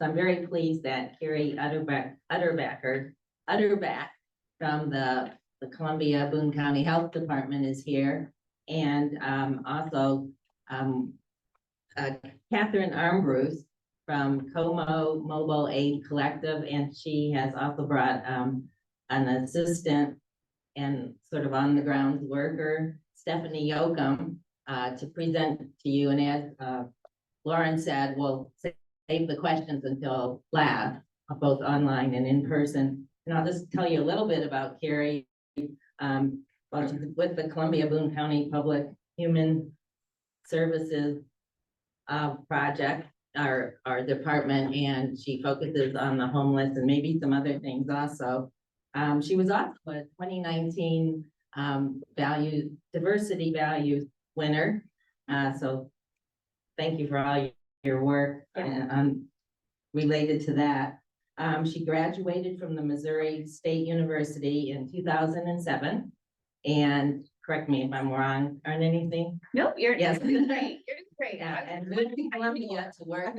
So I'm very pleased that Carrie Utterback from the Columbia Boone County Health Department is here. And also Catherine Armbruth from Como Mobile Aid Collective, and she has also brought an assistant and sort of on the ground worker, Stephanie Yoakum, to present to you. And as Lauren said, we'll save the questions until lab, both online and in person. And I'll just tell you a little bit about Carrie. Well, she's with the Columbia Boone County Public Human Services project, our department, and she focuses on the homeless and maybe some other things also. She was also a 2019 diversity values winner. So thank you for all your work related to that. She graduated from the Missouri State University in 2007. And correct me if I'm wrong on anything. Nope, you're Yes. great. You're great. Yeah, and moved to Columbia to work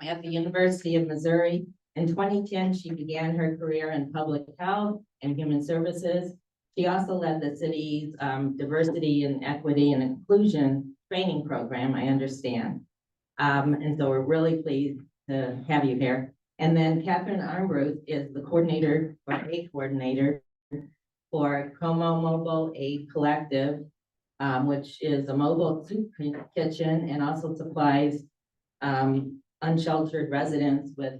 at the University of Missouri. In 2010, she began her career in public health and human services. She also led the city's diversity and equity and inclusion training program, I understand. And so we're really pleased to have you here. And then Catherine Armbruth is the coordinator or a coordinator for Como Mobile Aid Collective, which is a mobile soup kitchen and also supplies unsheltered residents with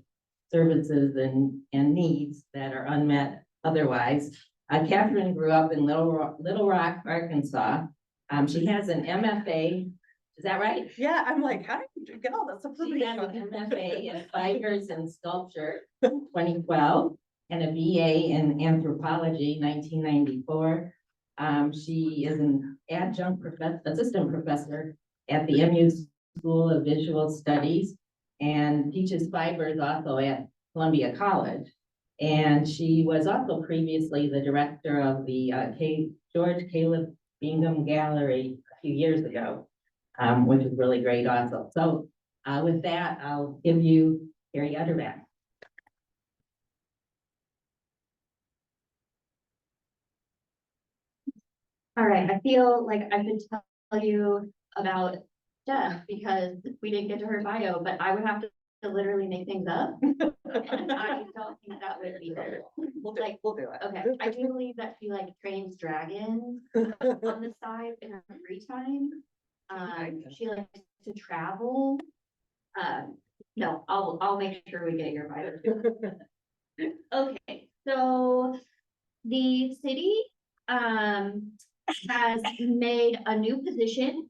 services and needs that are unmet otherwise. Catherine grew up in Little Rock, Arkansas. She has an MFA. Is that right? Yeah, I'm like, how did you get all this? She has an MFA in fibers and sculpture, 2012, and a BA in anthropology, 1994. She is an adjunct assistant professor at the MU School of Visual Studies and teaches fibers also at Columbia College. And she was also previously the director of the George Caleb Bingham Gallery a few years ago, which is really great also. So with that, I'll give you Carrie Utterback. All right, I feel like I could tell you about Steph because we didn't get to her bio, but I would have to literally make things up. And I don't think that would be good. We'll do it. Okay, I do believe that she like trains dragons on the side in her free time. She likes to travel. No, I'll make sure we get your bio. Okay, so the city has made a new position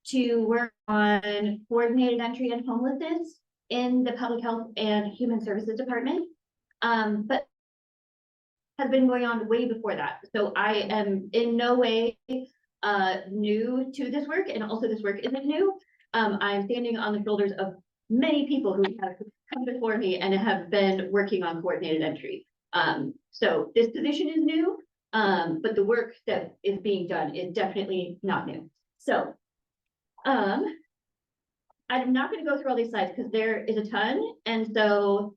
to work on coordinated entry and homelessness in the Public Health and Human Services Department. But has been going on way before that. So I am in no way new to this work, and also this work isn't new. I'm standing on the shoulders of many people who have come before me and have been working on coordinated entry. So this position is new, but the work that is being done is definitely not new. So I'm not going to go through all these slides because there is a ton, and so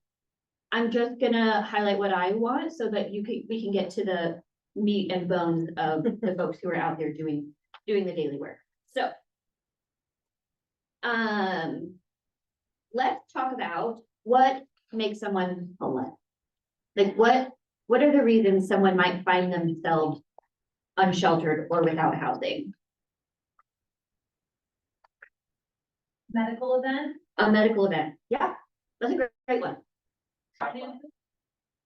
I'm just gonna highlight what I want so that we can get to the meat and bones of the folks who are out there doing the daily work. So let's talk about what makes someone homeless. Like what are the reasons someone might find themselves unsheltered or without housing? Medical event. A medical event. Yeah, that's a great one.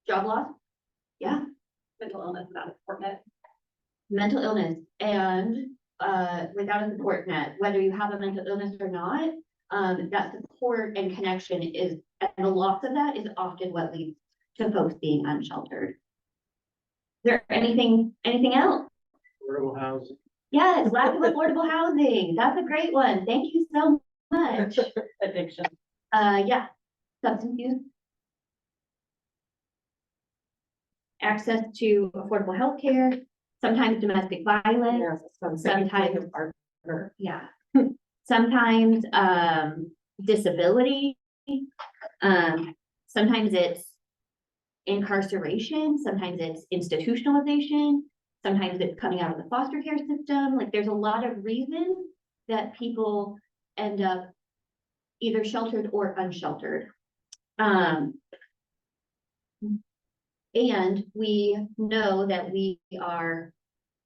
Job loss. Yeah. Mental illness without a support net. Mental illness and without a support net, whether you have a mental illness or not, that support and connection is, and the loss of that is often what leads to folks being unsheltered. Is there anything else? Affordable housing. Yes, lack of affordable housing. That's a great one. Thank you so much. Addiction. Yeah, substance use. Access to affordable health care, sometimes domestic violence. Yes, Sometimes partner. Yeah, sometimes disability, Sometimes it's incarceration, sometimes it's institutionalization, sometimes it's coming out of the foster care system. Like there's a lot of reasons that people end up either sheltered or unsheltered. And we know that we are,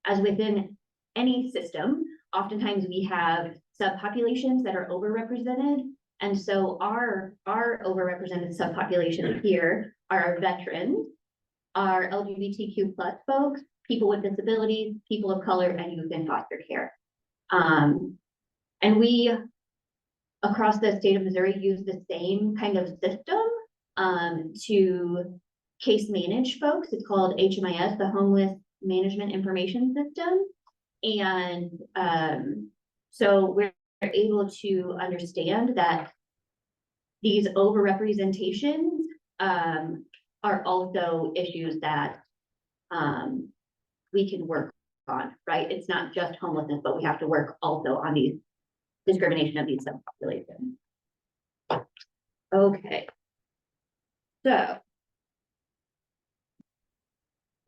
as within any system, oftentimes we have subpopulations that are overrepresented. And so our overrepresented subpopulations here are our veterans, our LGBTQ plus folks, people with disabilities, people of color, and youth in foster care. And we, across the state of Missouri, use the same kind of system to case manage folks. It's called HMIS, the Homeless Management Information System. And so we're able to understand that these overrepresentations are also issues that we can work on, right? It's not just homelessness, but we have to work also on these discrimination of these subpopulations. Okay. So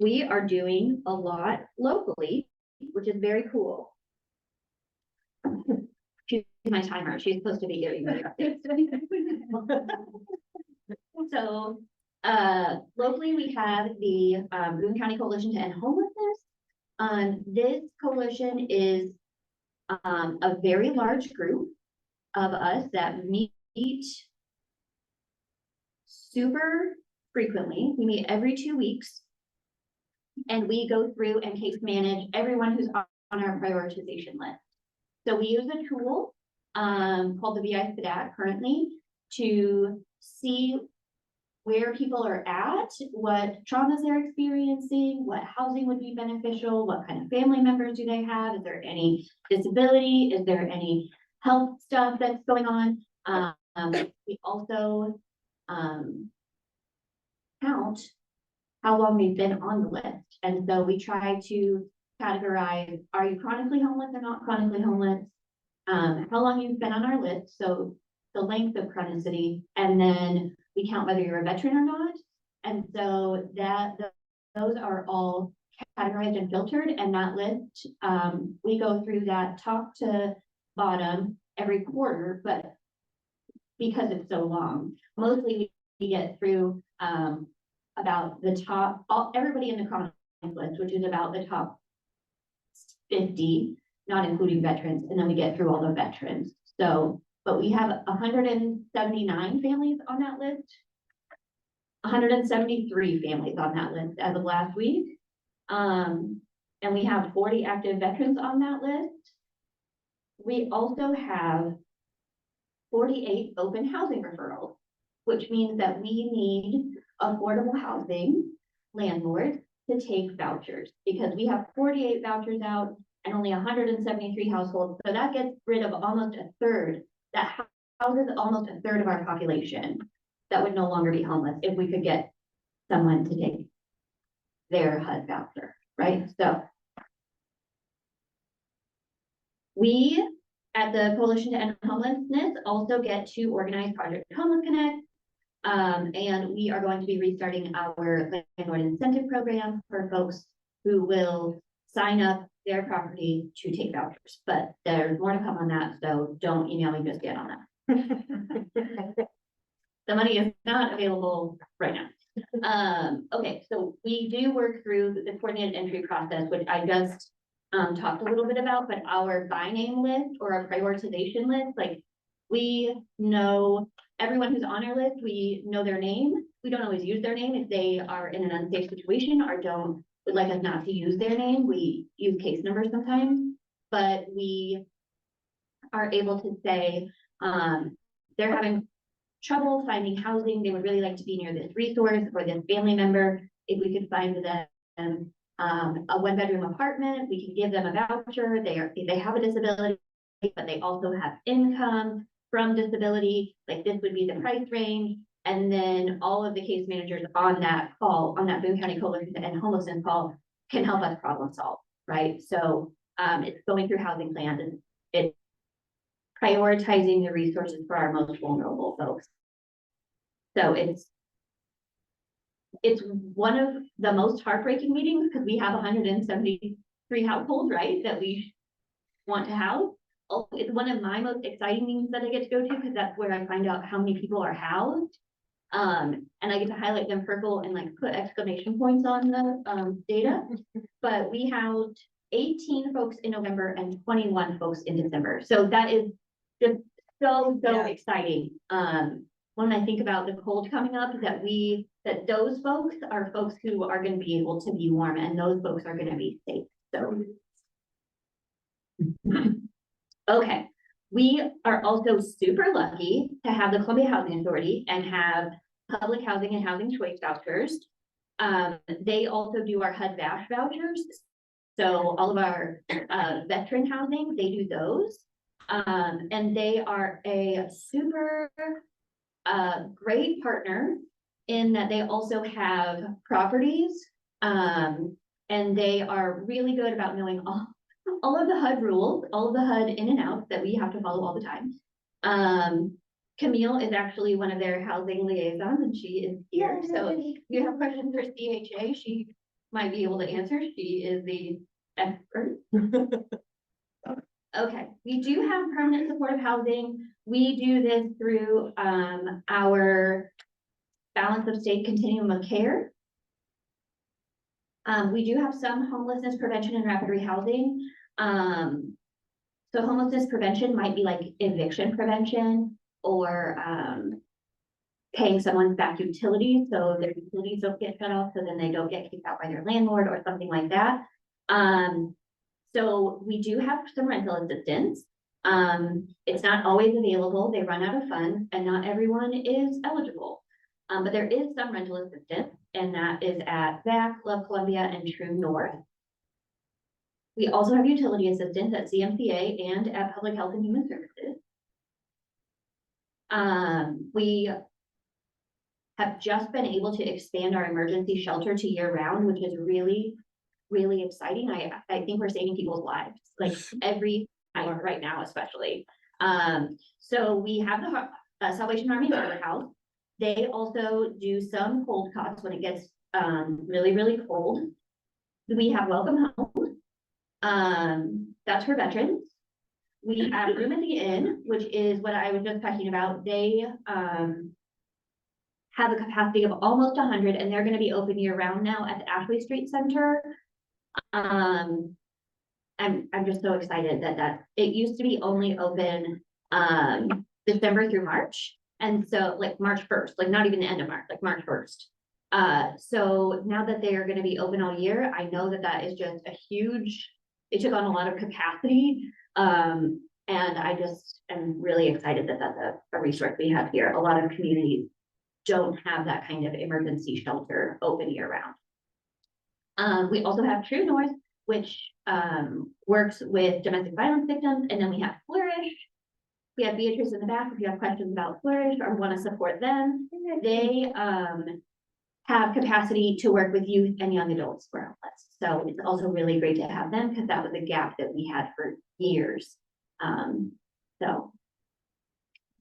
we are doing a lot locally, which is very cool. She's my timer. She's supposed to be giving me updates. So locally, we have the Boone County Coalition to End Homelessness. This coalition is a very large group of us that meet super frequently. We meet every 2 weeks. And we go through and case manage everyone who's on our prioritization list. So we use a tool called the VI SPDAT currently to see where people are at, what traumas they're experiencing, what housing would be beneficial, what kind of family members do they have, is there any disability, is there any health stuff that's going on. We also count how long we've been on the list. And so we try to categorize, are you chronically homeless or not chronically homeless? How long you've been on our list, so the length of chronicity, and then we count whether you're a veteran or not. And so those are all categorized and filtered, and that list, we go through that top to bottom every quarter, but because it's so long, mostly we get through about the top, everybody in the chronic list, which is about the top 50, not including veterans, and then we get through all the veterans. So, but we have 179 families on that list, 173 families on that list as of last week. And we have 40 active veterans on that list. We also have 48 open housing referrals, which means that we need affordable housing landlords to take vouchers, because we have 48 vouchers out and only 173 households. So that gets rid of almost a third. That houses almost a third of our population that would no longer be homeless if we could get someone to take their HUD voucher, right? So we at the Coalition to End Homelessness also get to organize Project Homeless Connect. And we are going to be restarting our landlord incentive program for folks who will sign up their property to take vouchers. But there's more to come on that, so don't email me just yet on that. The money is not available right now. Okay, so we do work through the coordinated entry process, which I just talked a little bit about, but our by name list or our prioritization list, like we know everyone who's on our list, we know their name. We don't always use their name if they are in an unsafe situation or would like us not to use their name. We use case numbers sometimes, but we are able to say they're having trouble finding housing. They would really like to be near this resource or this family member. If we could find them a 1-bedroom apartment, we can give them a voucher. They have a disability, but they also have income from disability. Like this would be the price range. And then all of the case managers on that call, on that Boone County Coalition to End Homelessness call, can help us problem solve, right? So it's going through housing plans and it's prioritizing the resources for our most vulnerable folks. So it's one of the most heartbreaking meetings because we have 173 households, right, that we want to house. Oh, it's one of my most exciting meetings that I get to go to because that's where I find out how many people are housed. And I get to highlight them purple and like put exclamation points on the data. But we housed 18 folks in November and 21 folks in December. So that is just so Yeah. exciting. When I think about the cold coming up, that those folks are folks who are going to be able to be warm and those folks are going to be safe. So. Okay, we are also super lucky to have the Columbia Housing Authority and have public housing and housing choice vouchers. They also do our HUD-VASH vouchers. So all of our veteran housing, they do those. And they are a super great partner in that they also have properties. And they are really good about knowing all of the HUD rules, all of the HUD in and out that we have to follow all the time. Camille is actually one of their housing liaisons and she is here. So if you have questions for CHA, she might be able to answer. She is the expert. Okay, we do have permanent supportive housing. We do this through our balance of state continuum of care. We do have some homelessness prevention and rapid rehousing. So homelessness prevention might be like eviction prevention or paying someone's back utilities so their utilities don't get shut off, so then they don't get kicked out by their landlord or something like that. So we do have some rental assistance. It's not always available. They run out of funds and not everyone is eligible. But there is some rental assistance, and that is at VAC, Love Columbia, and True North. We also have utility assistance at CMCA and at Public Health and Human Services. We have just been able to expand our emergency shelter to year-round, which is really, really exciting. I think we're saving people's lives, like every night right now, especially. So we have the Salvation Army Harbor House. They also do some cold cots when it gets really, really cold. We have Welcome Home. That's for veterans. We have Room at the Inn, which is what I was just talking about. They have a capacity of almost 100, and they're going to be open year round now at the Ashley Street Center. I'm just so excited that it used to be only open December through March. And so like March 1st, like not even the end of March, like March 1st. So now that they are going to be open all year, I know that is just a huge, it took on a lot of capacity. And I just am really excited that that's a resource we have here. A lot of communities don't have that kind of emergency shelter open year round. We also have True North, which works with domestic violence victims. And then we have Flourish. We have Beatrice in the back if you have questions about Flourish or want to support them. They have capacity to work with youth and young adults for homeless. So it's also really great to have them because that was a gap that we had for years. So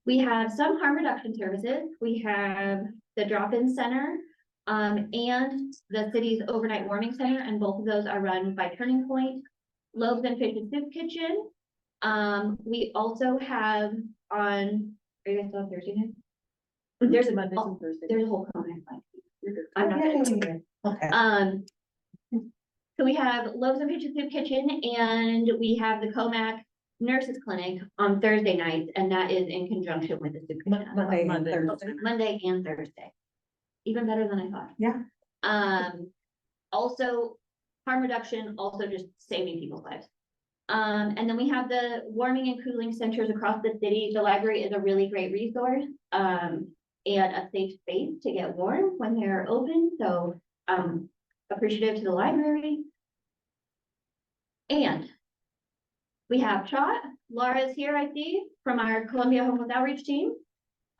we have some harm reduction services. We have the drop-in center and the city's overnight warming center, and both of those are run by Turning Point. Loaves and Fish and Soup Kitchen. We also have on, are you guys still on Thursday night? There's a Monday and Thursday. There's a whole comment. I'm not. Okay. So we have Loaves and Fish and Soup Kitchen, and we have the Comac Nurses Clinic on Thursday nights, and that is in conjunction with the soup kitchen. Monday and Thursday. Even better than I thought. Yeah. Also harm reduction, also just saving people's lives. And then we have the warming and cooling centers across the city. The library is a really great resource and a safe space to get warm when they're open. So appreciative to the library. And we have Trot. Laura's here, I see, from our Columbia Homeless Outreach team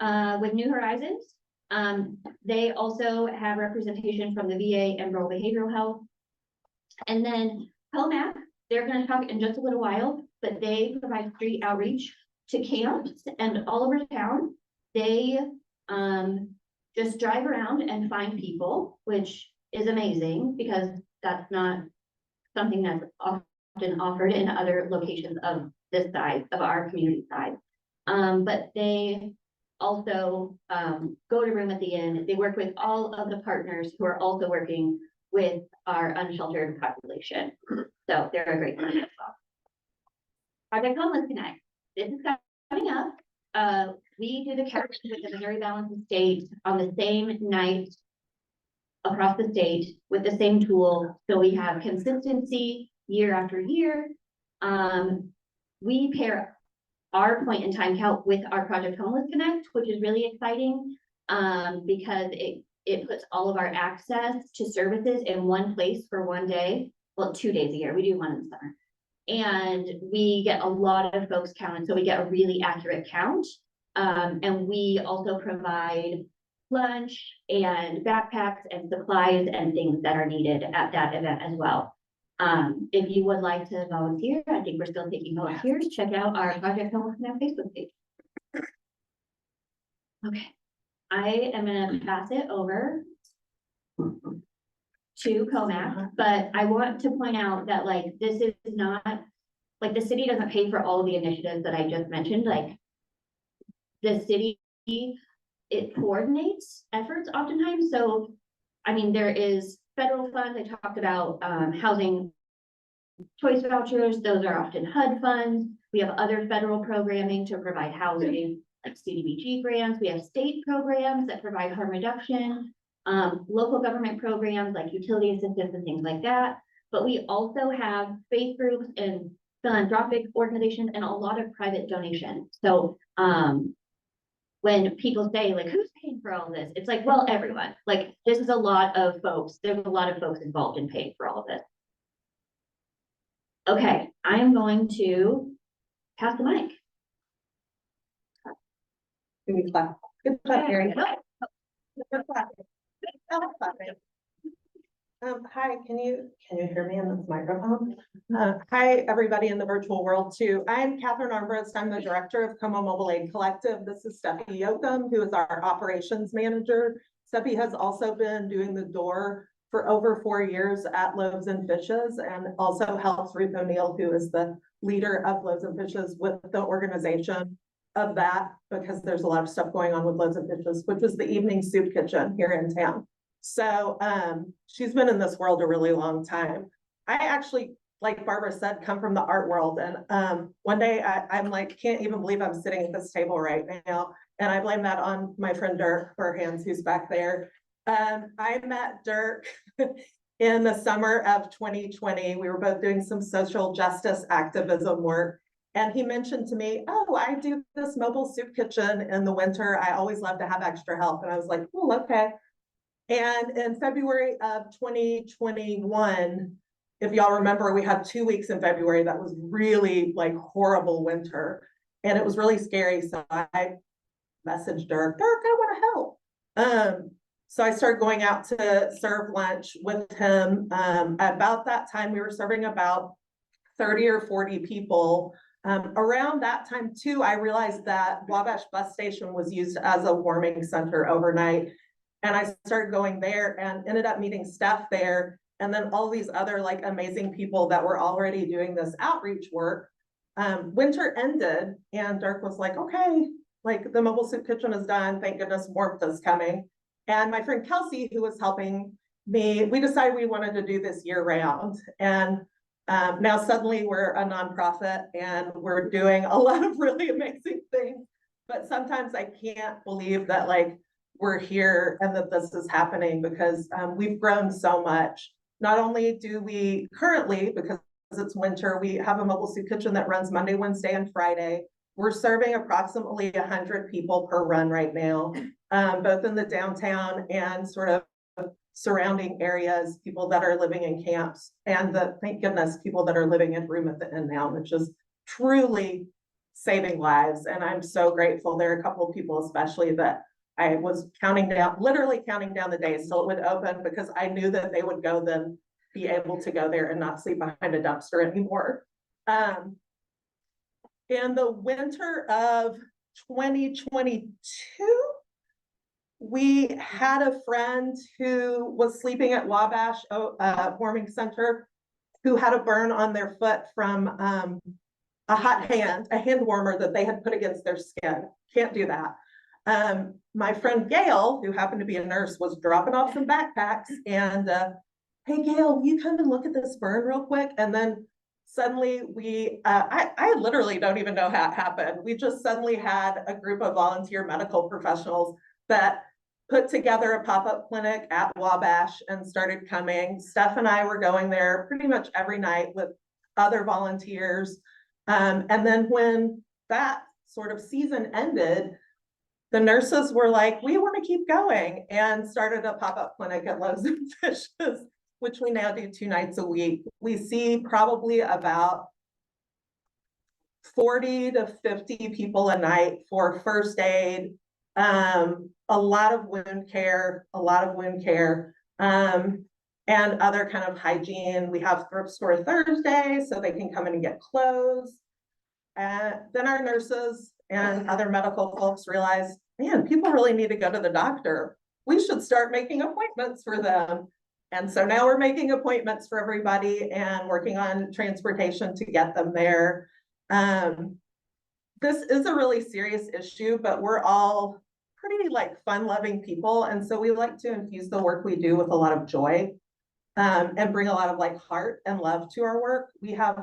with New Horizons. They also have representation from the VA and Rural Behavioral Health. And then Comac, they're going to talk in just a little while, but they provide street outreach to camps and all over town. They just drive around and find people, which is amazing because that's not something that's often offered in other locations of this size, of our community size. But they also go to Room at the Inn. They work with all of the partners who are also working with our unsheltered population. So they're a great partner as well. Project Homeless Connect. This is coming up. We do the count with the Missouri Balanced State on the same night across the state with the same tool. So we have consistency year after year. We pair our point in time count with our Project Homeless Connect, which is really exciting because it puts all of our access to services in one place for one day. Well, 2 days a year. We do one in the summer. And we get a lot of folks counted, so we get a really accurate count. And we also provide lunch and backpacks and supplies and things that are needed at that event as well. If you would like to volunteer, I think we're still taking volunteers. Check out our Project Homeless Connect Facebook page. Okay, I am gonna pass it over to Comac, but I want to point out that like, this is not, like the city doesn't pay for all of the initiatives that I just mentioned, like the city, it coordinates efforts oftentimes. So, I mean, there is federal funds. I talked about housing choice vouchers. Those are often HUD funds. We have other federal programming to provide housing, like CDBG grants. We have state programs that provide harm reduction, local government programs like utility assistance and things like that. But we also have faith groups and philanthropic organizations and a lot of private donations. So when people say like, who's paying for all of this? It's like, well, everyone. Like, this is a lot of folks. There's a lot of folks involved in paying for all of this. Okay, I am going to pass the mic. Can we clap? Good clap, There Mary. we go. Good clap. Hi, can you hear me in this microphone? Hi, everybody in the virtual world too. I'm Catherine Armbrust. I'm the director of Como Mobile Aid Collective. This is Steffi Yoakum, who is our operations manager. Steffi has also been doing the door for over 4 years at Loaves and Fishes, and also helps Ruth O'Neill, who is the leader of Loaves and Fishes, with the organization of that, because there's a lot of stuff going on with Loaves and Fishes, which is the evening soup kitchen here in town. So she's been in this world a really long time. I actually, like Barbara said, come from the art world. And one day I'm like, can't even believe I'm sitting at this table right now. And I blame that on my friend Dirk Burhans, who's back there. I met Dirk in the summer of 2020. We were both doing some social justice activism work. And he mentioned to me, oh, I do this mobile soup kitchen in the winter. I always love to have extra help. And I was like, oh, okay. And in February of 2021, if y'all remember, we had 2 weeks in February that was really like horrible winter. And it was really scary. So I messaged Dirk, I want to help. So I started going out to serve lunch with him. At about that time, we were serving about 30 or 40 people. Around that time too, I realized that Wabash bus station was used as a warming center overnight. And I started going there and ended up meeting staff there. And then all these other like amazing people that were already doing this outreach work. Winter ended and Dirk was like, okay, like the mobile soup kitchen is done. Thank goodness warmth is coming. And my friend Kelsey, who was helping me, we decided we wanted to do this year round. And now suddenly we're a nonprofit and we're doing a lot of really amazing things. But sometimes I can't believe that like we're here and that this is happening, because we've grown so much. Not only do we currently, because it's winter, we have a mobile soup kitchen that runs Monday, Wednesday, and Friday. We're serving approximately 100 people per run right now, both in the downtown and sort of surrounding areas, people that are living in camps, and thank goodness, people that are living in Room at the Inn now, which is truly saving lives. And I'm so grateful. There are a couple of people especially that I was counting down, literally counting down the days till it would open, because I knew that they would go then be able to go there and not sleep behind a dumpster anymore. In the winter of 2022, we had a friend who was sleeping at Wabash Warming Center who had a burn on their foot from a hand warmer that they had put against their skin. Can't do that. My friend Gail, who happened to be a nurse, was dropping off some backpacks and hey Gail, you come and look at this burn real quick. And then suddenly I literally don't even know how it happened. We just suddenly had a group of volunteer medical professionals that put together a pop-up clinic at Wabash and started coming. Steph and I were going there pretty much every night with other volunteers. And then when that sort of season ended, the nurses were like, we want to keep going, and started a pop-up clinic at Loaves and Fishes, which we now do 2 nights a week. We see probably about 40 to 50 people a night for first aid, a lot of wound care, and other kind of hygiene. We have thrift store Thursday, so they can come in and get clothes. Then our nurses and other medical folks realize, man, people really need to go to the doctor. We should start making appointments for them. And so now we're making appointments for everybody and working on transportation to get them there. This is a really serious issue, but we're all pretty like fun-loving people. And so we like to infuse the work we do with a lot of joy, and bring a lot of like heart and love to our work. We have,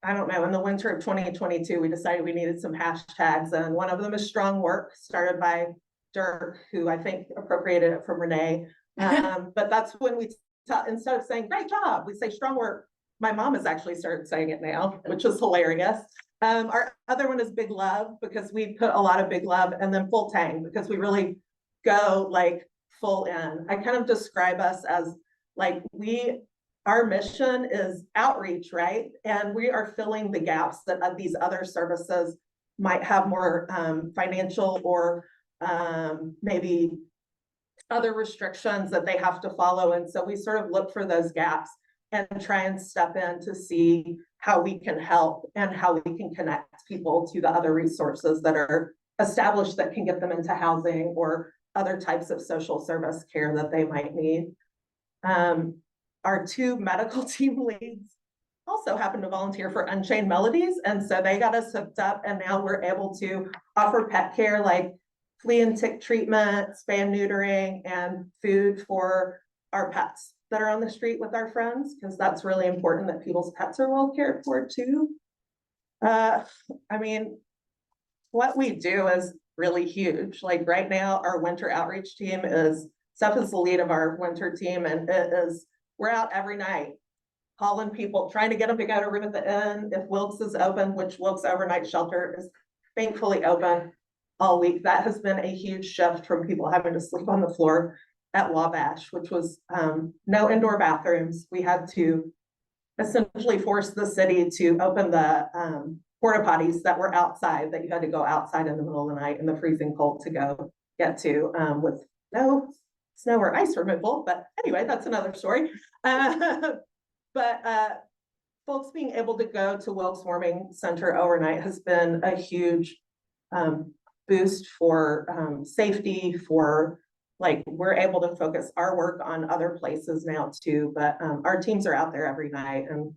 I don't know, in the winter of 2022, we decided we needed some hashtags, and one of them is strong work, started by Dirk, who I think appropriated it from Renee. But that's when we, instead of saying great job, we say strong work. My mom has actually started saying it now, which is hilarious. Our other one is big love, because we put a lot of big love, and then full tang, because we really go like full in. I kind of describe us as like, our mission is outreach, right? And we are filling the gaps that these other services might have more financial or maybe other restrictions that they have to follow. And so we sort of look for those gaps and try and step in to see how we can help and how we can connect people to the other resources that are established that can get them into housing or other types of social service care that they might need. Our 2 medical team leads also happen to volunteer for Unchained Melodies. And so they got us hooked up, and now we're able to offer pet care like flea and tick treatment, spay and neutering, and food for our pets that are on the street with our friends, because that's really important that people's pets are well cared for too. I mean, what we do is really huge. Like right now, our winter outreach team is, Steph is the lead of our winter team, and we're out every night calling people, trying to get them to go to room at the inn. If Wilkes is open, which Wilkes Overnight Shelter is thankfully open all week, that has been a huge shift from people having to sleep on the floor at Wabash, which was no indoor bathrooms. We had to essentially force the city to open the porta potties that were outside, that you had to go outside in the middle of the night in the freezing cold to go get to, with no snow or ice removal. But anyway, that's another story. But folks being able to go to Wilkes Warming Center overnight has been a huge boost for safety, for like, we're able to focus our work on other places now too. But our teams are out there every night, and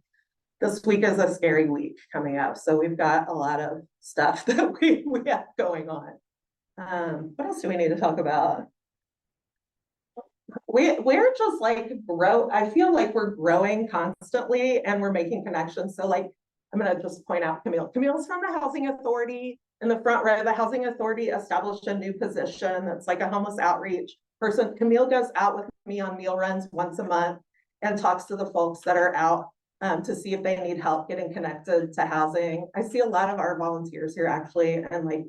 this week is a scary week coming up. So we've got a lot of stuff that we have going on. What else do we need to talk about? We're just like I feel like we're growing constantly, and we're making connections. So like, I'm gonna just point out Camille. Camille's from the Housing Authority. In the front row, the Housing Authority established a new position that's like a homeless outreach person. Camille goes out with me on meal runs once a month and talks to the folks that are out to see if they need help getting connected to housing. I see a lot of our volunteers here actually, and like,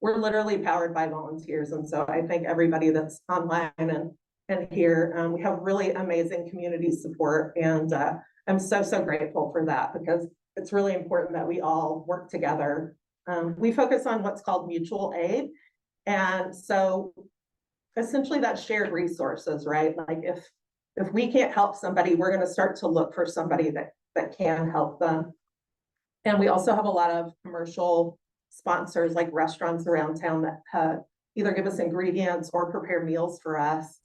we're literally powered by volunteers. And so I think everybody that's online and here, we have really amazing community support. And I'm so grateful for that, because it's really important that we all work together. We focus on what's called mutual aid. And so essentially that's shared resources, right? Like if we can't help somebody, we're going to start to look for somebody that can help them. And we also have a lot of commercial sponsors, like restaurants around town that either give us ingredients or prepare meals for us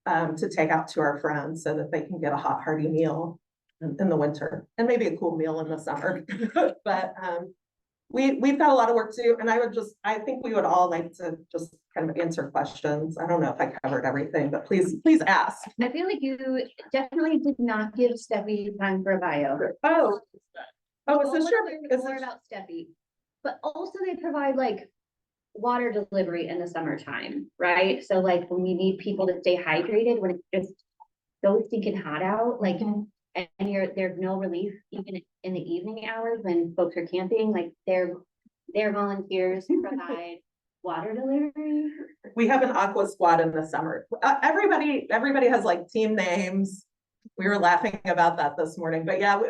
to take out to our friends so that they can get a hot, hearty meal in the winter and maybe a cool meal in the summer. But we've got a lot of work to do, and I think we would all like to just kind of answer questions. I don't know if I covered everything, but please ask. I feel like you definitely did not give Steffi time for a bio. Oh, is this your, More about Steffi, but also they provide like water delivery in the summertime, right? So like when we need people to stay hydrated when it's just so stinking hot out, like, and there's no relief even in the evening hours when folks are camping, like their volunteers provide water delivery. we have an aqua squad in the summer. Everybody has like team names. We were laughing about that this morning, but yeah,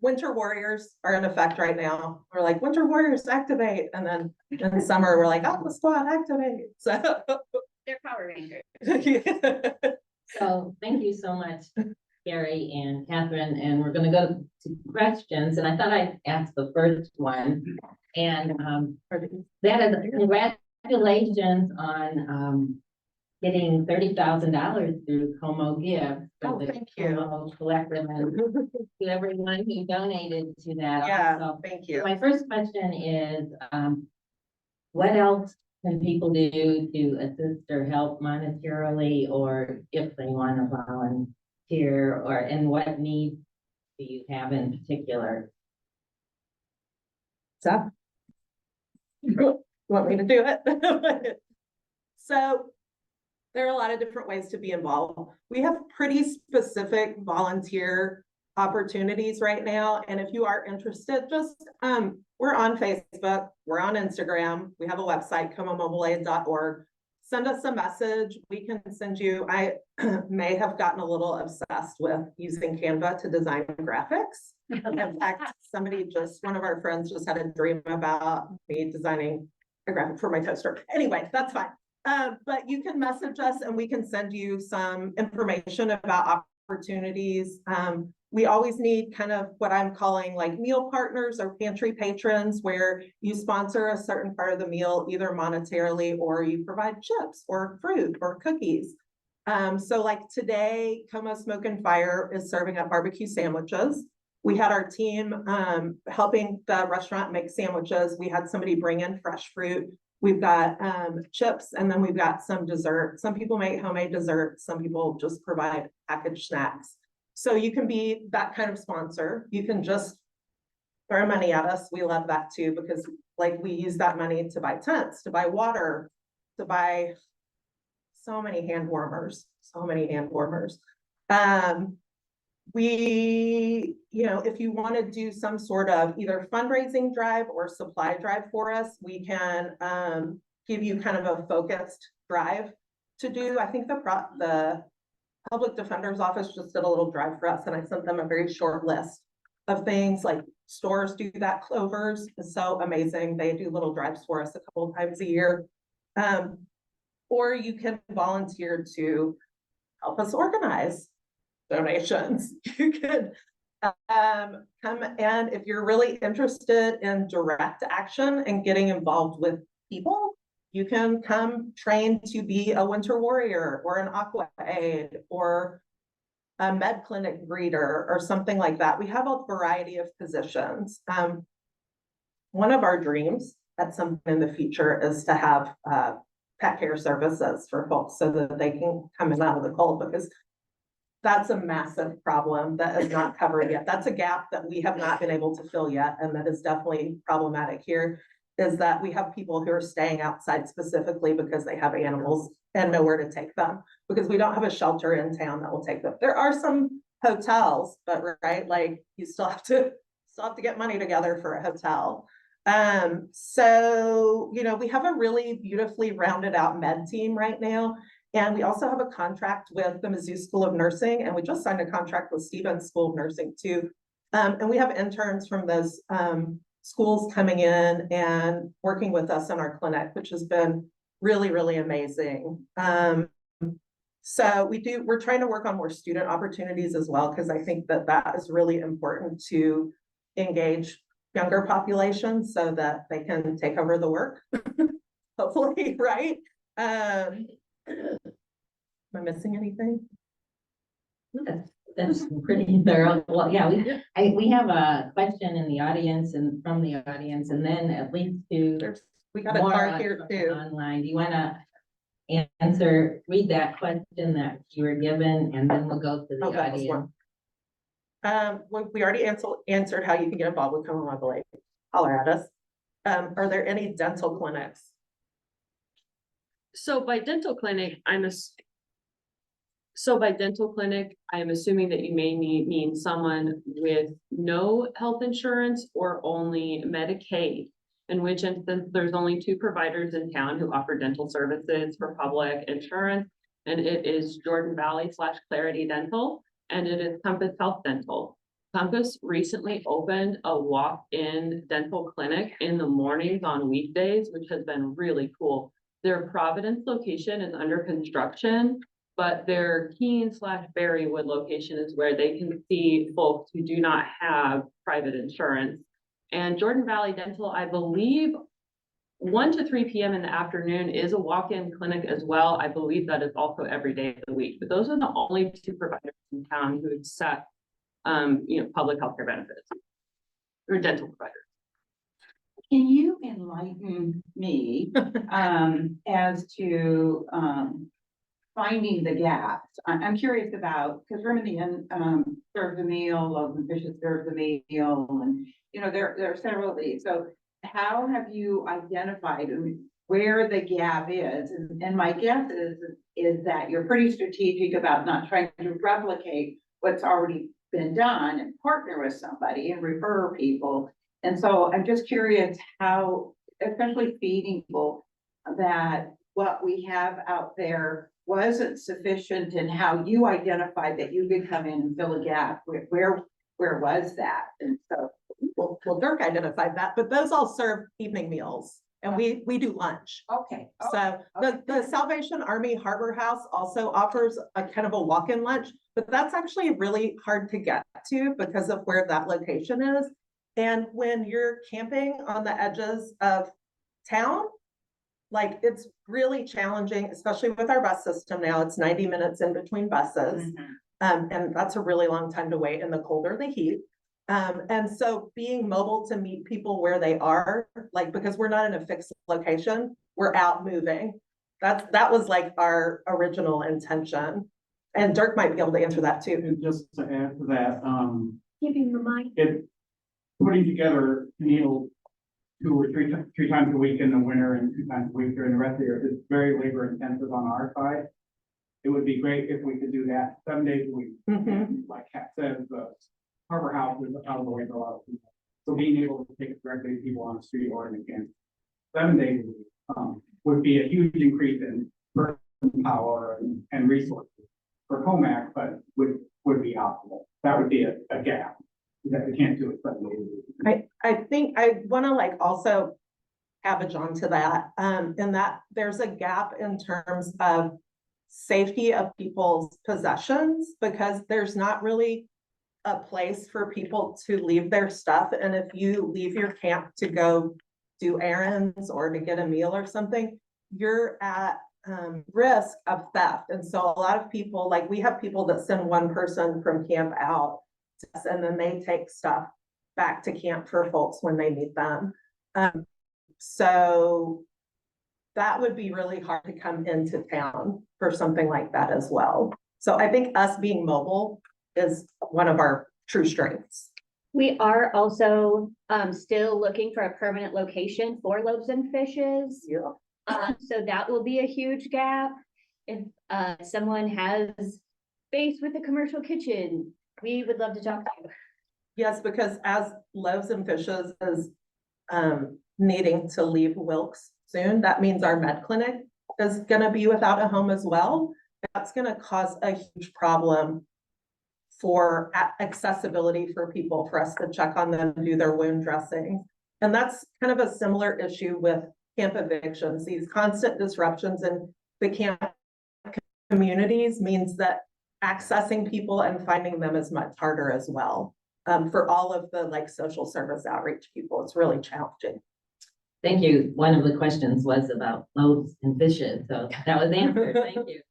winter warriors are in effect right now. We're like, winter warriors activate. And then in summer, we're like, aqua squad activate. So They're Power Rangers. yeah. So thank you so much, Carrie and Catherine, and we're gonna go to questions, and I thought I'd ask the first one. And that is congratulations on getting $30,000 through Como Give. Oh, the thank you. Como Collective, and to everyone who donated to that. Yeah, Also. thank you. My first question is, what else can people do to assist or help monetarily, or if they want to volunteer, or and what needs do you have in particular? So, you want me to do it? So there are a lot of different ways to be involved. We have pretty specific volunteer opportunities right now. And if you are interested, just, we're on Facebook, we're on Instagram, we have a website, comomobileaid.org. Send us a message. We can send you, I may have gotten a little obsessed with using Canva to design graphics. In fact, one of our friends just had a dream about me designing a graphic for my toaster. Anyway, that's fine. But you can message us and we can send you some information about opportunities. We always need kind of what I'm calling like meal partners or pantry patrons, where you sponsor a certain part of the meal, either monetarily or you provide chips or fruit or cookies. So like today, Como Smoke and Fire is serving up barbecue sandwiches. We had our team helping the restaurant make sandwiches. We had somebody bring in fresh fruit. We've got chips, and then we've got some dessert. Some people make homemade dessert. Some people just provide packaged snacks. So you can be that kind of sponsor. You can just throw money at us. We love that too, because like we use that money to buy tents, to buy water, to buy so many hand warmers. If you want to do some sort of either fundraising drive or supply drive for us, we can give you kind of a focused drive to do. I think the Public Defender's Office just did a little drive for us, and I sent them a very short list of things. Like stores do that. Clover's is so amazing. They do little drives for us a couple of times a year. Or you can volunteer to help us organize donations. You could come, and if you're really interested in direct action and getting involved with people, you can come train to be a winter warrior or an aqua aide or a med clinic greeter or something like that. We have a variety of positions. One of our dreams at some point in the future is to have pet care services for folks so that they can come in out of the cold, because that's a massive problem that is not covered yet. That's a gap that we have not been able to fill yet, and that is definitely problematic here, is that we have people who are staying outside specifically because they have animals and nowhere to take them, because we don't have a shelter in town that will take them. There are some hotels, but right, like you still have to get money together for a hotel. So, we have a really beautifully rounded out med team right now. And we also have a contract with the Mizzou School of Nursing, and we just signed a contract with Stevens School of Nursing too. And we have interns from those schools coming in and working with us in our clinic, which has been really, really amazing. So we're trying to work on more student opportunities as well, because I think that is really important to engage younger populations so that they can take over the work, hopefully, right? Am I missing anything? That's pretty thorough. Well, yeah, we have a question in the audience and from the audience, and then at least two We got a more card here too. online. Do you wanna read that question that you were given, and then we'll go to the Oh, that was audience. We already answered how you can get involved with Como Mobile Aid. Holler at us. Are there any dental clinics? So by dental clinic, I'm assuming that you may mean someone with no health insurance or only Medicaid. In which instance, there's only 2 providers in town who offer dental services for public insurance. And it is Jordan Valley / Clarity Dental, and it is Compass Health Dental. Compass recently opened a walk-in dental clinic in the mornings on weekdays, which has been really cool. Their Providence location is under construction, but their Keene / Berrywood location is where they can see folks who do not have private insurance. And Jordan Valley Dental, I believe 1 to 3 p.m. in the afternoon is a walk-in clinic as well. I believe that is also every day of the week, but those are the only 2 providers in town who accept, public healthcare benefits or dental providers. Can you enlighten me as to finding the gaps? I'm curious about, because Remedy serves a meal, Loaves and Fishes serves a meal, and there are several of these. So how have you identified where the gap is? And my guess is that you're pretty strategic about not trying to replicate what's already been done and partner with somebody and refer people. And so I'm just curious how, especially feeding people, that what we have out there wasn't sufficient, and how you identified that you could come in and fill a gap. Where was that? And so, Well, Dirk identified that, but those all serve evening meals, and we do lunch. okay. So the Salvation Army Harbor House also offers a kind of a walk-in lunch, but that's actually really hard to get to because of where that location is. And when you're camping on the edges of town, like it's really challenging, especially with our bus system now. It's 90 minutes in between buses. And that's a really long time to wait in the cold or the heat. And so being mobile to meet people where they are, like, because we're not in a fixed location, we're out moving. That was like our original intention. And Dirk might be able to answer that too. And just to add to that, Giving the mic. putting together meals 2 or 3 times a week in the winter and 2 times a week during the rest of the year is very labor intensive on our side. It would be great if we could do that 7 days a week. And like Kat says, the Harbor House is out of the way for a lot of people. So being able to take it directly to people on the street or in the camp 7 days a week would be a huge increase in person power and resources for COMAC, but would be optimal. That would be a gap that we can't do it 7 days a week. I think I want to like also cabbage onto that, in that there's a gap in terms of safety of people's possessions, because there's not really a place for people to leave their stuff. And if you leave your camp to go do errands or to get a meal or something, you're at risk of theft. And so a lot of people, like we have people that send one person from camp out and then they take stuff back to camp for folks when they need them. So that would be really hard to come into town for something like that as well. So I think us being mobile is one of our true strengths. We are also still looking for a permanent location for Loaves and Fishes. Yeah. So that will be a huge gap. If someone has space with a commercial kitchen, we would love to talk to you. Yes, because as Loaves and Fishes is needing to leave Wilkes soon, that means our med clinic is gonna be without a home as well. That's gonna cause a huge problem for accessibility for people, for us to check on them, do their wound dressing. And that's kind of a similar issue with camp evictions. These constant disruptions in the camp communities means that accessing people and finding them is much harder as well. For all of the like social service outreach people, it's really challenging. Thank you. One of the questions was about loaves and fishes, so that was answered. Thank you.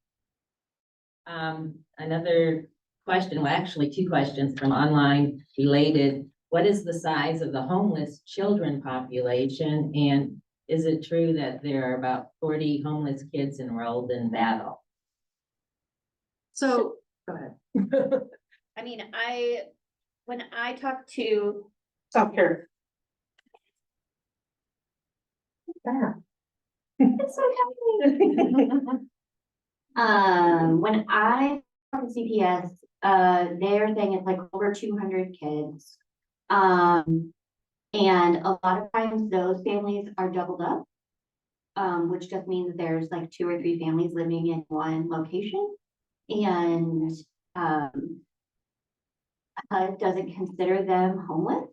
Another question, well, actually two questions from online related. What is the size of the homeless children population? And is it true that there are about 40 homeless kids enrolled in Battle? So, go ahead. I mean, when I talk to, Stop here. Yeah. it's okay. When I talk to CPS, they're saying it's like over 200 kids. And a lot of times those families are doubled up. Which just means there's like 2 or 3 families living in one location. And, HUD doesn't consider them homeless,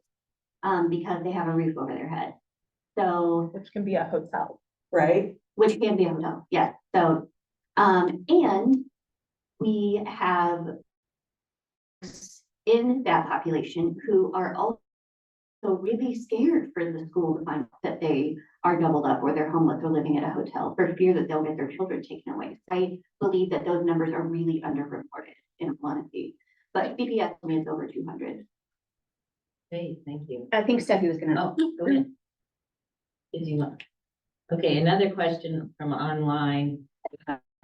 because they have a roof over their head. So, Which can be a hotel, right? which can be a hotel, yes. So, and we have in that population who are also really scared for the school to find out that they are doubled up or they're homeless or living at a hotel for fear that they'll get their children taken away. I believe that those numbers are really underreported in honesty, but CPS is over 200. Okay, thank you. I think Steffi was gonna. Oh, go ahead. Did you look? Okay, another question from online.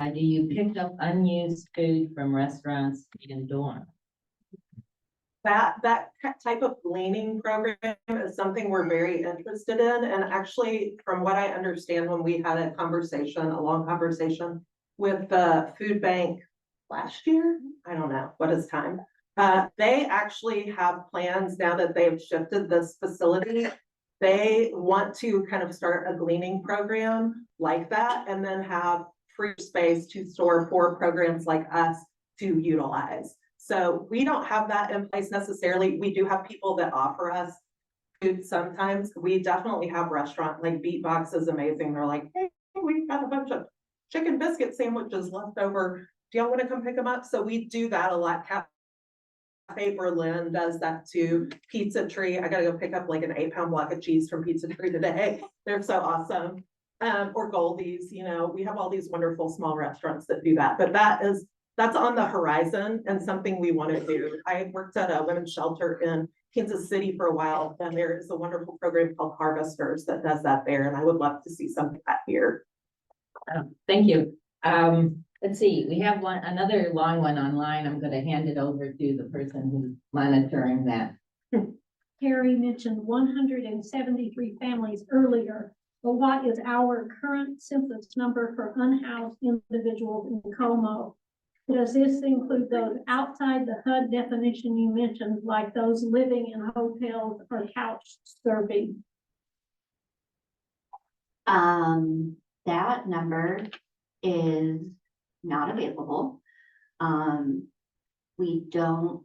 Do you pick up unused food from restaurants and dorms? That type of gleaning program is something we're very interested in. And actually, from what I understand, when we had a long conversation with the food bank last year, I don't know, what is time? They actually have plans now that they've shifted this facility. They want to kind of start a gleaning program like that and then have free space to store for programs like us to utilize. So we don't have that in place necessarily. We do have people that offer us food sometimes. We definitely have restaurant, like Beatbox is amazing. They're like, hey, we've got a bunch of chicken biscuit sandwiches left over. Do y'all want to come pick them up? So we do that a lot. Cafe Berlin does that too. Pizza Tree, I gotta go pick up like an 8-pound block of cheese from Pizza Tree today. They're so awesome. Or Goldie's, we have all these wonderful small restaurants that do that, but that's on the horizon and something we want to do. I worked at a women's shelter in Kansas City for a while, and there is a wonderful program called Harvesters that does that there, and I would love to see something like that here. Thank you. Let's see, we have another long one online. I'm gonna hand it over to the person who's monitoring that. Terry mentioned 173 families earlier, but what is our current census number for unhoused individuals in Como? Does this include those outside the HUD definition you mentioned, like those living in hotels or couch surfing? That number is not available. We don't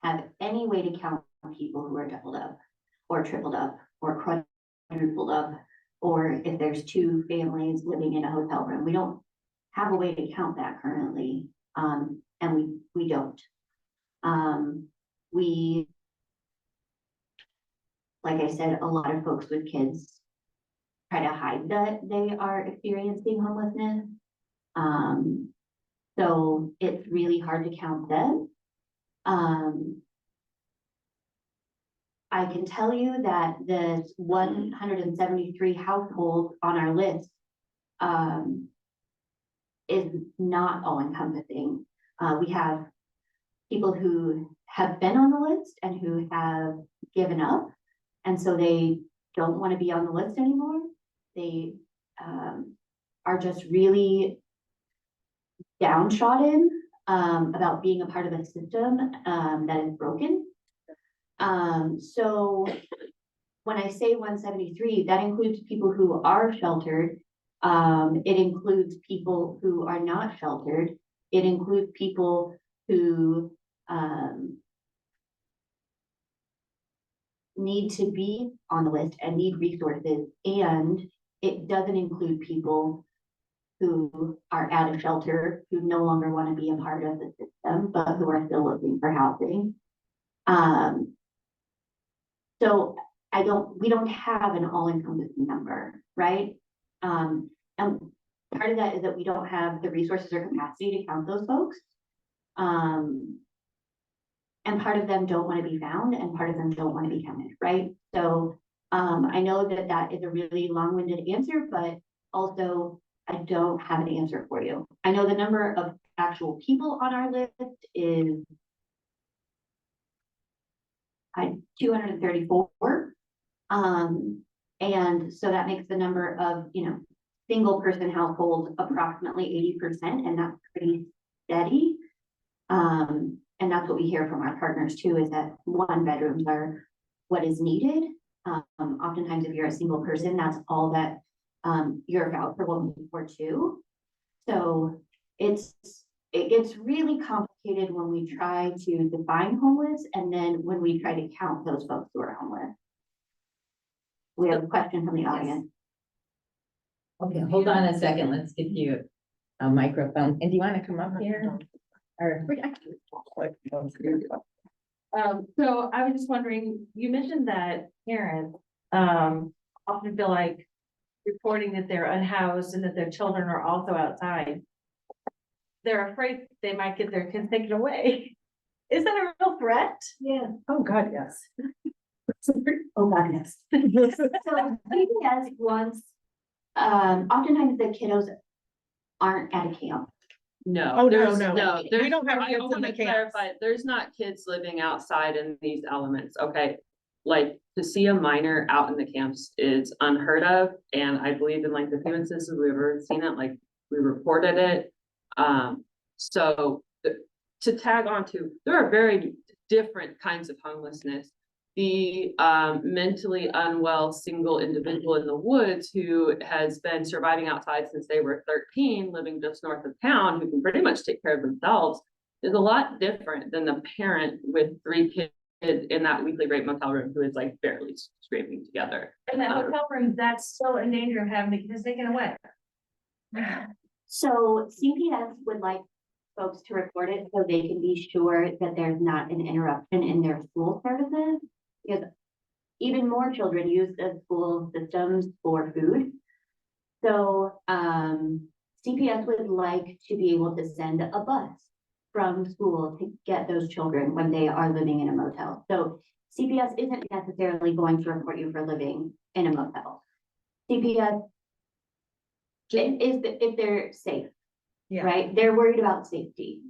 have any way to count people who are doubled up or tripled up or quadrupled up, or if there's 2 families living in a hotel room. We don't have a way to count that currently, and we don't. We, like I said, a lot of folks with kids try to hide that they are experiencing homelessness. So it's really hard to count them. I can tell you that the 173 households on our list is not all encompassing. We have people who have been on the list and who have given up, and so they don't want to be on the list anymore. They are just really downtrodden about being a part of a system that is broken. So when I say 173, that includes people who are sheltered. It includes people who are not sheltered. It includes people who need to be on the list and need resources. And it doesn't include people who are out of shelter, who no longer want to be a part of the system, but who are still looking for housing. So we don't have an all-encompassing number, right? And part of that is that we don't have the resources or capacity to count those folks. And part of them don't want to be found and part of them don't want to be counted, right? So I know that that is a really long-winded answer, but also I don't have an answer for you. I know the number of actual people on our list is 234. And so that makes the number of, single person households approximately 80%, and that's pretty steady. And that's what we hear from our partners too, is that 1 bedrooms are what is needed. Oftentimes if you're a single person, that's all that you're about for 1 week or 2. So it gets really complicated when we try to define homeless and then when we try to count those folks who are homeless. We have a question from the audience. Okay, hold on a second. Let's give you a microphone. And do you want to come up here? Or So I was just wondering, you mentioned that parents, often feel like reporting that they're unhoused and that their children are also outside. They're afraid they might get their kids taken away. Is that a real threat? Yeah. Oh, God, yes. Oh, God, yes. So CPS wants, oftentimes the kiddos aren't at a camp. No. Oh, no, there's- no. there's- We don't have I kids in wanna the camps. clarify, there's not kids living outside in these elements, okay? Like, to see a minor out in the camps is unheard of, and I believe in like the human systems, we've ever seen it, like, we reported it. So to tag on to, there are very different kinds of homelessness. The mentally unwell single individual in the woods who has been surviving outside since they were 13, living just north of town, who can pretty much take care of themselves, is a lot different than the parent with 3 kids in that weekly rate motel room who is like barely scraping together. In that hotel room, that's still in danger of having the kids taken away. So CPS would like folks to report it so they can be sure that there's not an interruption in their school services. Because even more children use the school systems for food. So CPS would like to be able to send a bus from school to get those children when they are living in a motel. So CPS isn't necessarily going to report you for living in a motel. CPS is if they're safe, Yeah. right? They're worried about safety.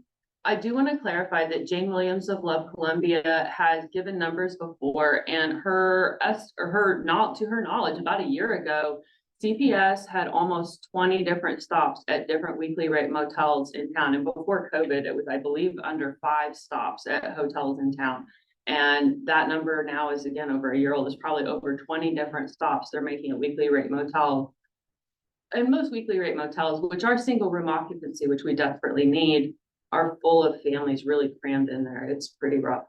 I do want to clarify that Jane Williams of Love Columbia has given numbers before, and to her knowledge, about a year ago, CPS had almost 20 different stops at different weekly rate motels in town. And before COVID, it was, I believe, under 5 stops at hotels in town. And that number now is again over a year old. It's probably over 20 different stops they're making a weekly rate motel. And most weekly rate motels, which are single room occupancy, which we desperately need, are full of families really crammed in there. It's pretty rough.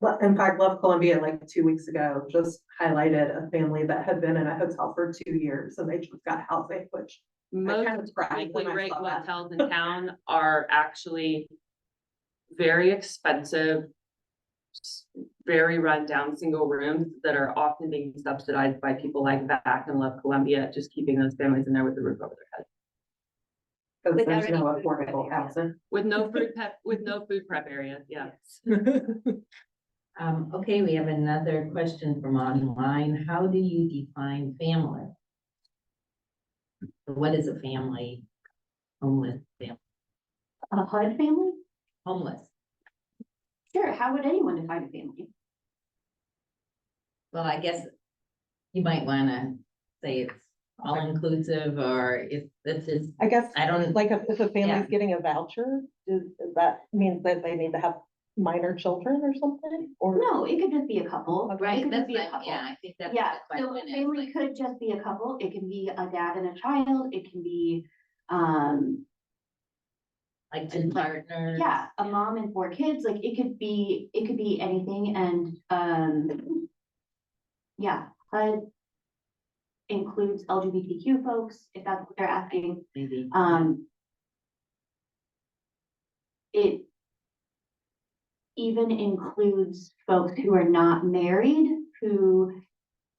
Well, in fact, Love Columbia, like 2 weeks ago, just highlighted a family that had been in a hotel for 2 years and they just got housing, which Most kind of cried when weekly I rate saw that. motels in town are actually very expensive, very rundown single rooms that are often being subsidized by people like VAC and Love Columbia, just keeping those families in there with the roof over their head. Because there's Without no any food affordable prep housing. With no food prep area, yeah. okay, we have another question from online. How do you define family? What is a family? Homeless family, A HUD family? homeless. Sure, how would anyone define a family? Well, I guess you might wanna say it's all inclusive, or if this is, I guess, I don't, like, if a Yeah. family's getting a voucher, does that means that they need to have minor children or something? Or No, it could just be a couple, right? It could just that's be a like, couple. yeah, I think that's. Yeah, the so a question is, family like, could just be a couple. It can be a dad and a child. It can be, Like 2 partners. yeah, a mom and 4 kids. Like it could be anything. And yeah, HUD includes LGBTQ folks, if that's what they're asking. Maybe. It even includes folks who are not married, who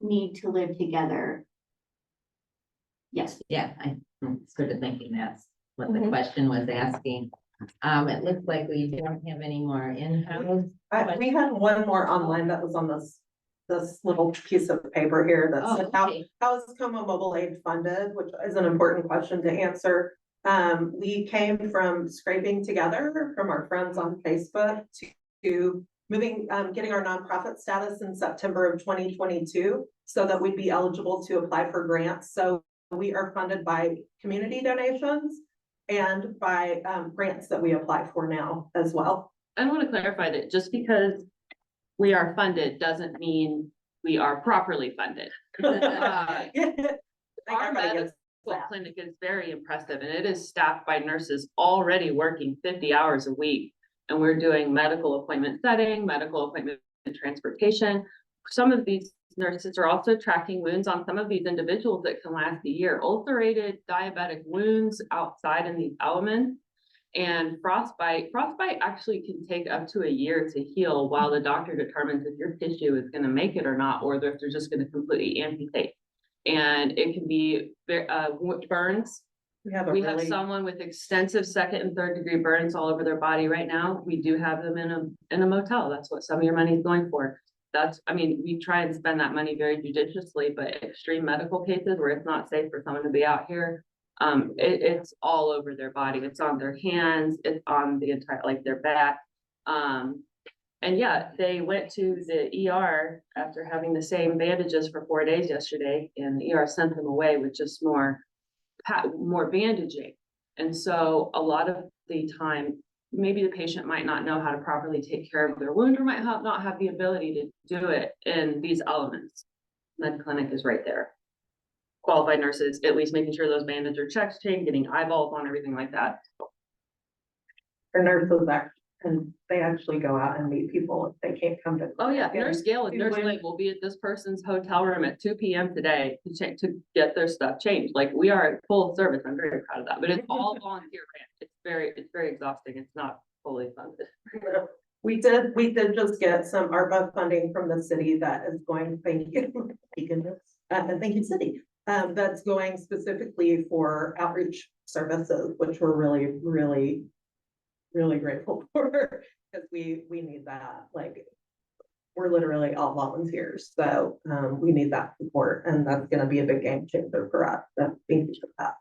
need to live together. Yes, Yeah, I'm sort of thinking that's what the Mhm. question was asking. It looks like we don't have any more in-house. We had one more online that was on this little piece of paper here that Oh, said, how, okay. how is Como Mobile Aid funded, which is an important question to answer. We came from scraping together from our friends on Facebook to moving, getting our nonprofit status in September of 2022, so that we'd be eligible to apply for grants. So we are funded by community donations and by grants that we apply for now as well. I want to clarify that just because we are funded doesn't mean we are properly funded. I think Our everybody gets medical that. clinic is very impressive, and it is staffed by nurses already working 50 hours a week. And we're doing medical appointment setting, medical appointment transportation. Some of these nurses are also tracking wounds on some of these individuals that can last a year. Ulcerated diabetic wounds outside in these elements. And frostbite actually can take up to a year to heal while the doctor determines if your tissue is going to make it or not, or if they're just going to completely amputate. And it can be burns. We have We have someone with extensive second and third degree burns all over their body right now. We do have them in a motel. That's what some of your money is going for. I mean, we try and spend that money very judiciously, but extreme medical cases where it's not safe for someone to be out here, it's all over their body. It's on their hands, it's on the entire, like their back. And yeah, they went to the ER after having the same bandages for 4 days yesterday, and the ER sent them away with just more bandaging. And so a lot of the time, maybe the patient might not know how to properly take care of their wound, or might not have the ability to do it in these elements. Med clinic is right there. Qualified nurses, at least making sure those bandages are checked, getting eyeballs on, everything like that. Our nurses and they actually go out and meet people if they can't come to. Oh yeah, clinic. Nurse Gail and do Nurse wound- Lake will be at this person's hotel room at 2 p.m. today to get their stuff changed. Like, we are at full service. I'm very proud of that, but it's all volunteer ran. It's very exhausting. It's not fully funded. We did just get some ARPA funding from the city that is going, thank you, and thank you, city. That's going specifically for outreach services, which we're really grateful for, because we need that. Like, we're literally all volunteers, so we need that support, and that's going to be a big game changer for us. So thank you for that.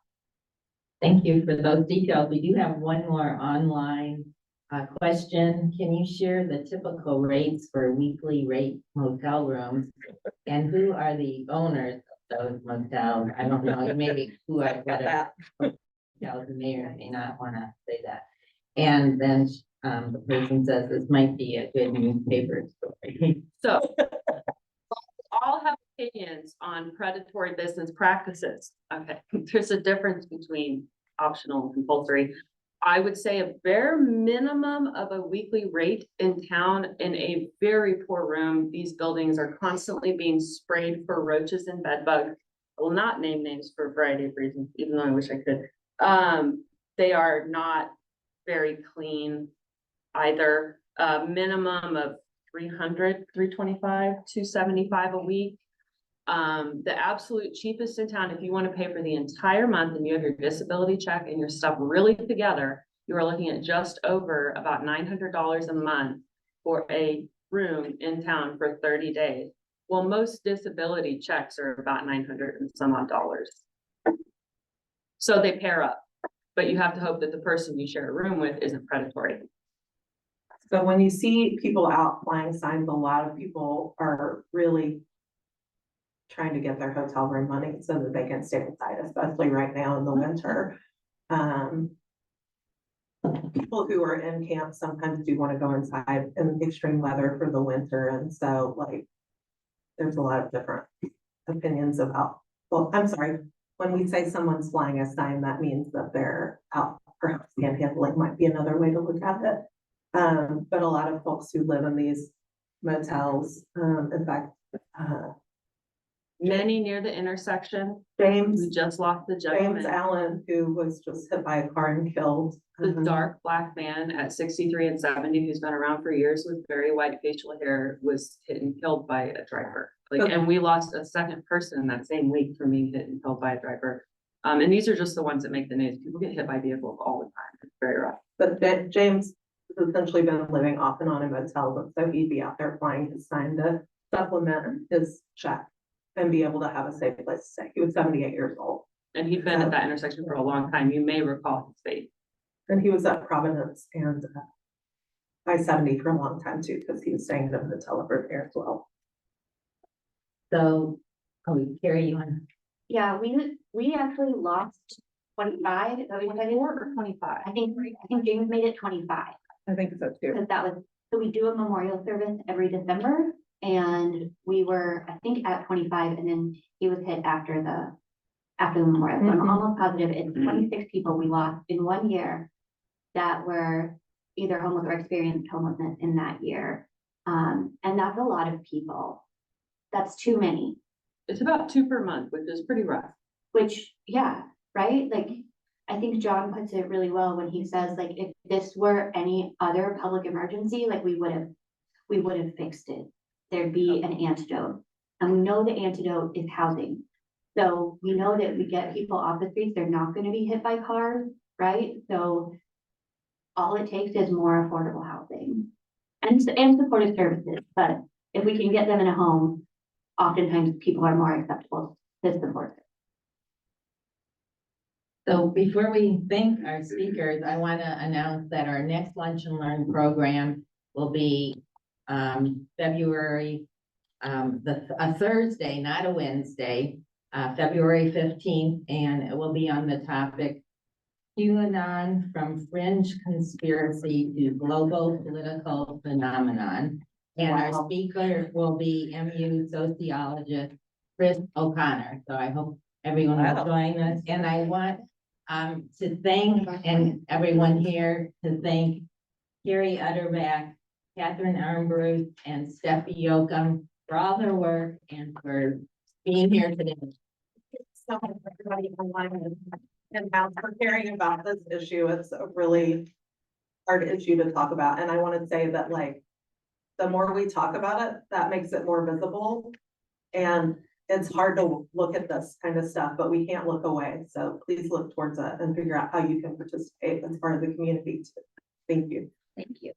Thank you for those details. We do have one more online question. Can you share the typical rates for weekly rate motel rooms? And who are the owners of those motels? I don't know, maybe who are Got that. hotels, and may or may not want to say that. And then the person says this might be a good newspaper story. So all have opinions on predatory business practices. Okay, there's a difference between optional and compulsory. I would say a bare minimum of a weekly rate in town in a very poor room. These buildings are constantly being sprayed for roaches and bed bugs. I will not name names for a variety of reasons, even though I wish I could. They are not very clean either. Minimum of 300, 325, 275 a week. The absolute cheapest in town, if you want to pay for the entire month and you have your disability check and your stuff really together, you are looking at just over about $900 a month for a room in town for 30 days. Well, most disability checks are about 900 and some odd dollars. So they pair up, but you have to hope that the person you share a room with isn't predatory. So when you see people out flying signs, a lot of people are really trying to get their hotel room money so that they can stay inside, especially right now in the winter. People who are in camp sometimes do want to go inside in extreme weather for the winter, and so like there's a lot of different opinions about, well, I'm sorry, when we say someone's flying a sign, that means that they're out perhaps panhandling might be another way to look at it. But a lot of folks who live in these motels, in fact, Many near the intersection. James We just lost the gentleman. Allen, who was just hit by a car and killed. The dark black man at 63 and 70, who's been around for years with very white facial hair, was hit and killed by a driver. Like, and we lost a second person in that same week from being hit and killed by a driver. And these are just the ones that make the news. People get hit by vehicles all the time. It's very rough. But James has essentially been living off and on in motels, so he'd be out there flying his sign to supplement his check and be able to have a safe place to stay. He was 78 years old. And he'd been at that intersection for a long time. You may recall his face. And he was at Providence and I-70 for a long time too, because he was staying in a hotel over there as well. So, Carrie, you want? Yeah, we actually lost 25. Is that what you said? Or 25. I think James made it 25. I think so too. Because that was, so we do a memorial service every December, and we were, I think, at 25, and then he was hit after the memorial. So I'm almost positive it's 26 people we lost in 1 year that were either homeless or experienced homelessness in that year. And that's a lot of people. That's too many, It's about 2 per month, which is pretty rough. which, yeah, right? Like, I think John puts it really well when he says, like, if this were any other public emergency, like, we would have fixed it. There'd be an antidote. And we know the antidote is housing. So we know that we get people off the streets, they're not gonna be hit by cars, right? So all it takes is more affordable housing and supportive services. But if we can get them in a home, oftentimes people are more acceptable to support. So before we thank our speakers, I want to announce that our next Lunch and Learn program will be February, a Thursday, not a Wednesday, February 15th, and it will be on the topic QAnon from fringe conspiracy to global political phenomenon. And our speaker will be MU sociologist Chris O'Connor. So I hope everyone will join us. And I want to thank, and everyone here to thank Carrie Utterback, Catherine Armbruth, and Steffi Yoakum for all their work and for being here today. So much for everybody online and how for caring about this issue. It's a really hard issue to talk about. And I want to say that, like, the more we talk about it, that makes it more visible. And it's hard to look at this kind of stuff, but we can't look away. So please look towards it and figure out how you can participate as part of the community too. Thank you. Thank you.